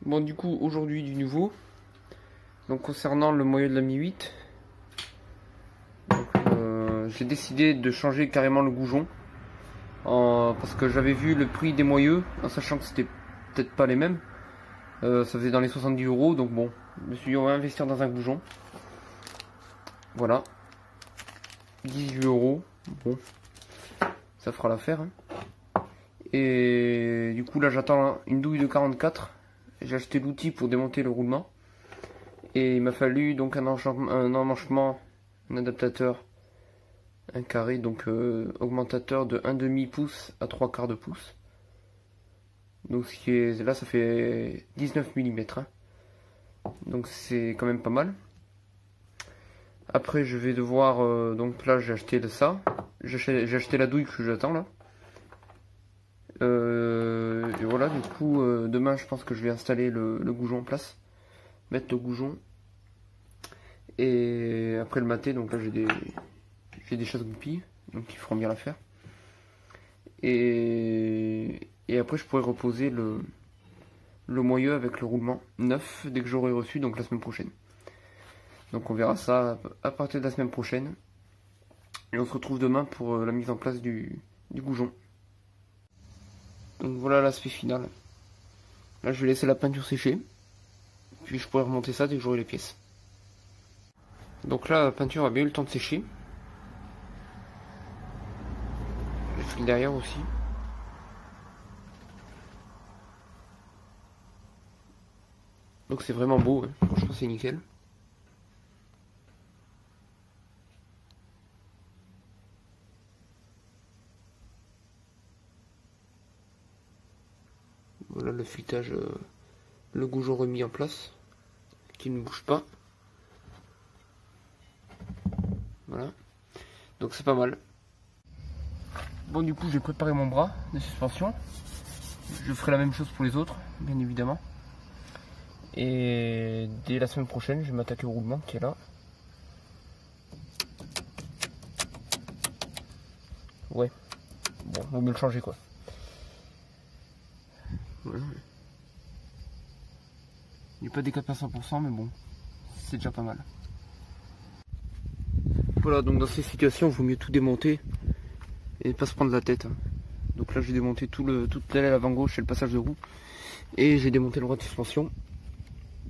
Bon, du coup, aujourd'hui du nouveau. Donc, concernant le moyeu de la Mi 8, j'ai décidé de changer carrément le goujon. Parce que j'avais vu le prix des moyeux, en sachant que c'était peut-être pas les mêmes. Ça faisait dans les 70 euros, donc bon, je me suis dit on va investir dans un goujon. Voilà. 18 euros, bon, ça fera l'affaire. Hein. Et du coup là j'attends une douille de 44. J'ai acheté l'outil pour démonter le roulement. Et il m'a fallu donc un emmanchement, un adaptateur, un carré, donc augmentateur de 1,5 pouce à 3/4 de pouce. Donc ce qui est là ça fait 19 mm. Hein. Donc c'est quand même pas mal. Après je vais devoir, donc là j'ai acheté de ça. J'ai acheté la douille que j'attends là. Et voilà, du coup demain je pense que je vais installer le goujon en place. Mettre le goujon. Et après le maté, donc là j'ai des chasse-goupilles, donc qui feront bien l'affaire. Et après je pourrai reposer le moyeu avec le roulement neuf dès que j'aurai reçu, donc la semaine prochaine. Donc on verra ça à partir de la semaine prochaine. Et on se retrouve demain pour la mise en place du goujon. Donc voilà l'aspect final. Là je vais laisser la peinture sécher. Puis je pourrai remonter ça dès que j'aurai les pièces. Donc là la peinture a bien eu le temps de sécher. Le fil derrière aussi. Donc c'est vraiment beau, hein. Franchement c'est nickel. Voilà le filetage, le goujon remis en place, qui ne bouge pas. Voilà. Donc c'est pas mal. Bon du coup j'ai préparé mon bras de suspension. Je ferai la même chose pour les autres, bien évidemment. Et dès la semaine prochaine, je vais m'attaquer au roulement qui est là. Ouais. Bon, vaut mieux le changer quoi. Voilà. Il n'est pas décapé à 100%, mais bon, c'est déjà pas mal. Voilà, donc dans ces situations, il vaut mieux tout démonter et ne pas se prendre la tête. Donc là, j'ai démonté toute l'aile avant gauche et le passage de roue. Et j'ai démonté le bras de suspension.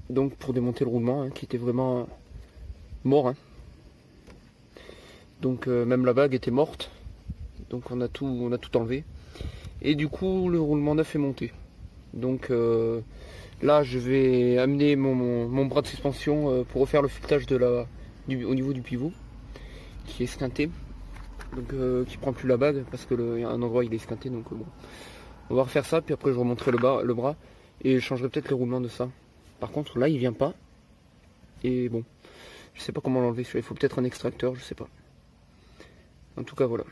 Donc pour démonter le roulement, hein, qui était vraiment mort. Hein. Donc même la bague était morte. Donc on a tout enlevé. Et du coup, le roulement neuf est monté. Donc là, je vais amener mon bras de suspension pour refaire le filetage au niveau du pivot, qui est esquinté. Donc qui prend plus la bague parce que y a un endroit il est esquinté. Donc bon, on va refaire ça. Puis après, je remonterai le bras et je changerai peut-être le roulement de ça. Par contre, là, il vient pas. Et bon, je sais pas comment l'enlever. Il faut peut-être un extracteur, je sais pas. En tout cas, voilà.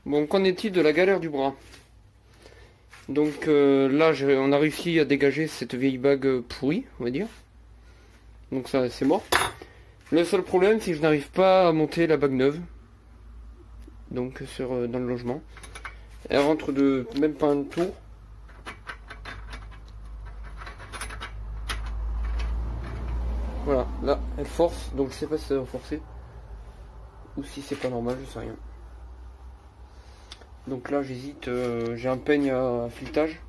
Bon, qu'en est-il de la galère du bras? Donc là, on a réussi à dégager cette vieille bague pourrie, on va dire. Donc ça, c'est mort. Le seul problème, c'est que je n'arrive pas à monter la bague neuve. Donc dans le logement. Elle rentre de même pas un tour. Voilà, là, elle force. Donc je sais pas si ça va forcer. Ou si c'est pas normal, je sais rien. Donc là j'hésite, j'ai un peigne à filetage.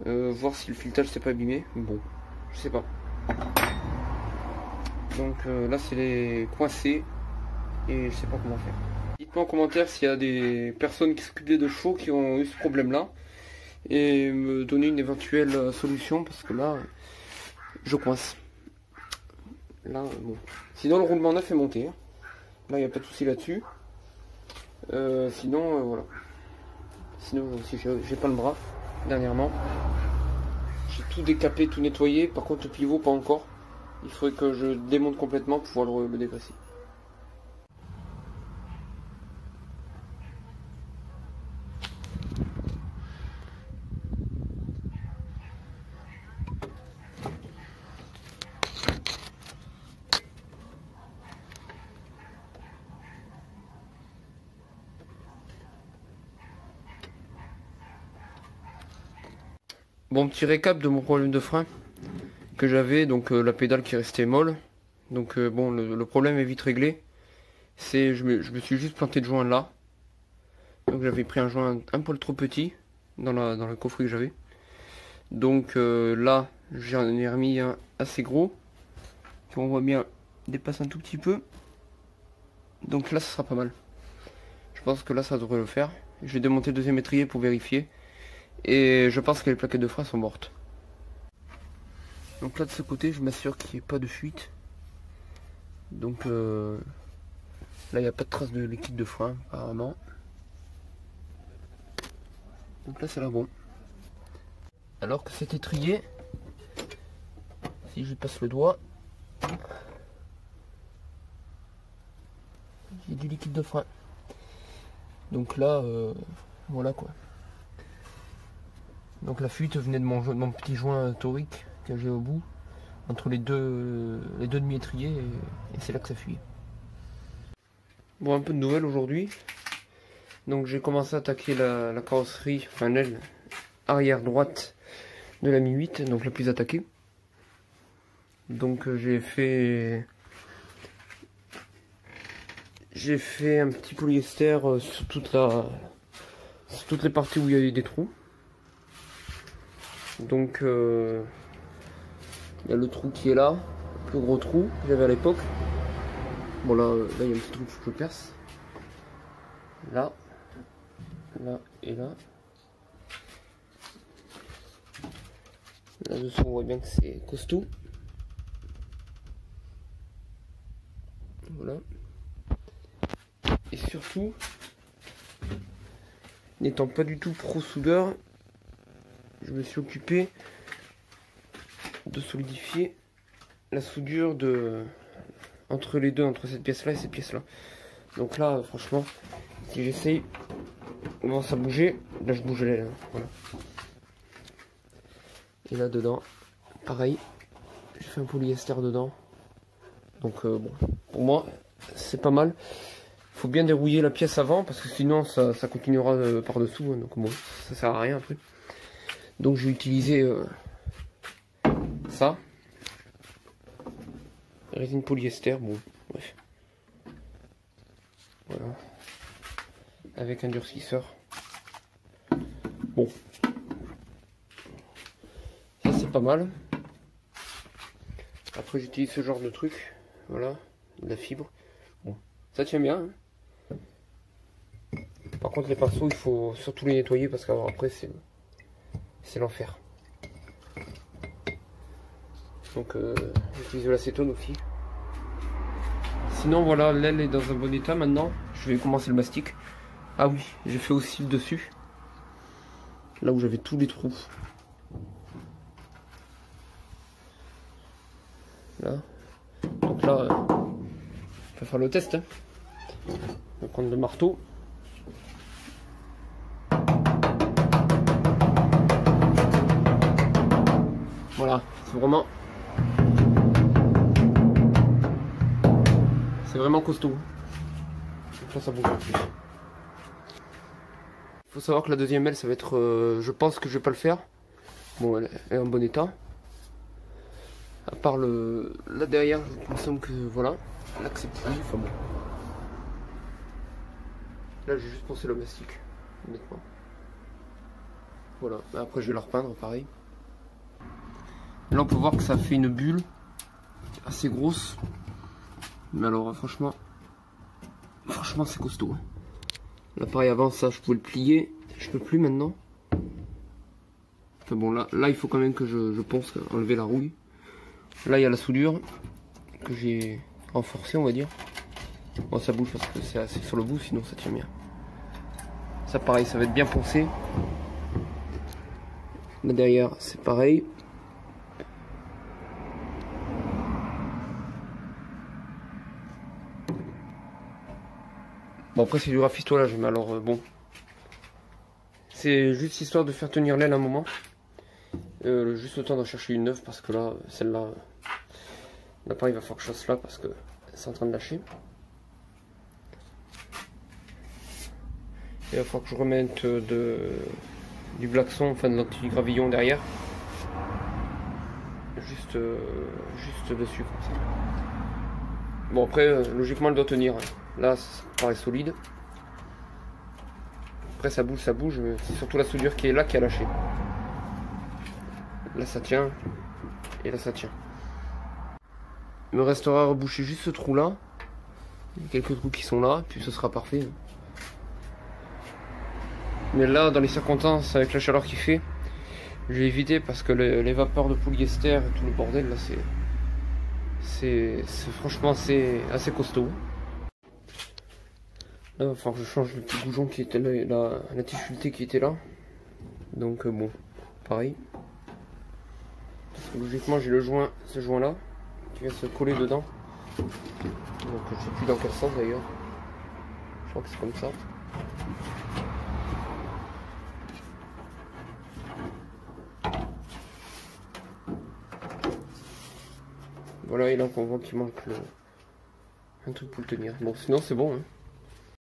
Voir si le filetage s'est pas abîmé. Bon, je sais pas. Donc là c'est coincé. Et je sais pas comment faire. Dites-moi en commentaire s'il y a des personnes qui s'occupent des chevaux qui ont eu ce problème là. Et me donner une éventuelle solution parce que là je coince. Là bon. Sinon le roulement neuf est monté. Hein. Là il n'y a pas de souci là-dessus. Sinon voilà. Sinon si j'ai pas le bras dernièrement. J'ai tout décapé, tout nettoyé. Par contre le pivot pas encore. Il faudrait que je démonte complètement pour pouvoir le dégraisser. Bon, petit récap de mon problème de frein que j'avais, donc la pédale qui restait molle. Donc bon, le problème est vite réglé. C'est je me suis juste planté de joint là. Donc j'avais pris un joint un poil trop petit dans le coffret que j'avais. Donc là, j'en ai remis un assez gros. On voit bien dépasse un tout petit peu. Donc là, ça sera pas mal. Je pense que là, ça devrait le faire. Je vais démonter le deuxième étrier pour vérifier. Et je pense que les plaquettes de frein sont mortes. Donc là, de ce côté, je m'assure qu'il n'y ait pas de fuite. Donc là, il n'y a pas de trace de liquide de frein, apparemment. Donc là, c'est là bon. Alors que cet étrier, si je passe le doigt, il y a du liquide de frein. Donc là, voilà quoi. Donc la fuite venait de mon petit joint torique que j'ai au bout, entre les deux demi-étriers, et c'est là que ça fuit. Bon, un peu de nouvelles aujourd'hui. Donc j'ai commencé à attaquer la carrosserie, enfin l'aile arrière droite de la Mi 8, donc la plus attaquée. Donc j'ai fait un petit polyester sur toutes les parties où il y a eu des trous. Donc il y a le trou qui est là, le plus gros trou que j'avais à l'époque. Bon là il y a un petit trou que je perce. Là et là. Là-dessous on voit bien que c'est costaud. Voilà. Et surtout, n'étant pas du tout pro soudeur, je me suis occupé de solidifier la soudure entre les deux, entre cette pièce là et cette pièce là. Donc là franchement, si j'essaye, on commence à bouger, là je bouge là, voilà. Et là dedans, pareil, j'ai fait un polyester dedans. Donc bon, pour moi c'est pas mal. Faut bien dérouiller la pièce avant parce que sinon ça continuera par dessous, hein, donc bon, ça sert à rien après. Donc j'ai utilisé ça, résine polyester, bon bref, voilà, avec un durcisseur. Bon, ça c'est pas mal. Après j'utilise ce genre de truc, voilà, de la fibre. Bon, ça tient bien, hein. Par contre les pinceaux il faut surtout les nettoyer parce qu'après c'est l'enfer. Donc j'utilise de l'acétone aussi. Sinon voilà, l'aile est dans un bon état maintenant. Je vais commencer le mastic. Ah oui, j'ai fait aussi le dessus. Là où j'avais tous les trous. Là. Donc là, je vais faire le test, hein. Je vais prendre le marteau. Voilà, c'est vraiment costaud. Donc là ça bouge un peu. Il faut savoir que la deuxième aile ça va être, je pense que je vais pas le faire. Bon, elle est en bon état. À part là derrière, il me semble que voilà, là que c'est petit, enfin bon. Là j'ai juste pensé le mastic, honnêtement. Voilà, après je vais la repeindre pareil. Là on peut voir que ça fait une bulle assez grosse. Mais alors franchement c'est costaud. L'appareil avant ça je pouvais le plier. Je peux plus maintenant. Enfin bon là il faut quand même que je pense enlever la rouille. Là il y a la soudure que j'ai renforcée on va dire. Bon ça bouge parce que c'est assez sur le bout sinon ça tient bien. Ça pareil ça va être bien poncé. Là derrière c'est pareil. Bon après c'est du rafistolage mais alors bon. C'est juste histoire de faire tenir l'aile un moment. Juste le temps d'en chercher une neuve parce que là, celle-là, l'appareil va falloir que je fasse là parce que c'est en train de lâcher. Et il va falloir que je remette du blackson, enfin de l'anti-gravillon derrière. Juste dessus comme ça. Bon après, logiquement elle doit tenir. Là ça paraît solide. Après ça bouge, mais c'est surtout la soudure qui est là qui a lâché. Là ça tient, et là ça tient. Il me restera à reboucher juste ce trou là. Il y a quelques trous qui sont là, puis ce sera parfait. Mais là, dans les circonstances, avec la chaleur qu'il fait, j'ai évité parce que les vapeurs de polyester et tout le bordel là, c'est franchement assez costaud. Là, il va falloir que je change le petit goujon qui était là, la difficulté qui était là. Donc bon, pareil. Parce que logiquement, j'ai le joint, ce joint là, qui vient se coller dedans. Donc je sais plus dans quel sens d'ailleurs. Je crois que c'est comme ça. Voilà, et là on voit qu'il manque un truc pour le tenir. Bon, sinon c'est bon, hein.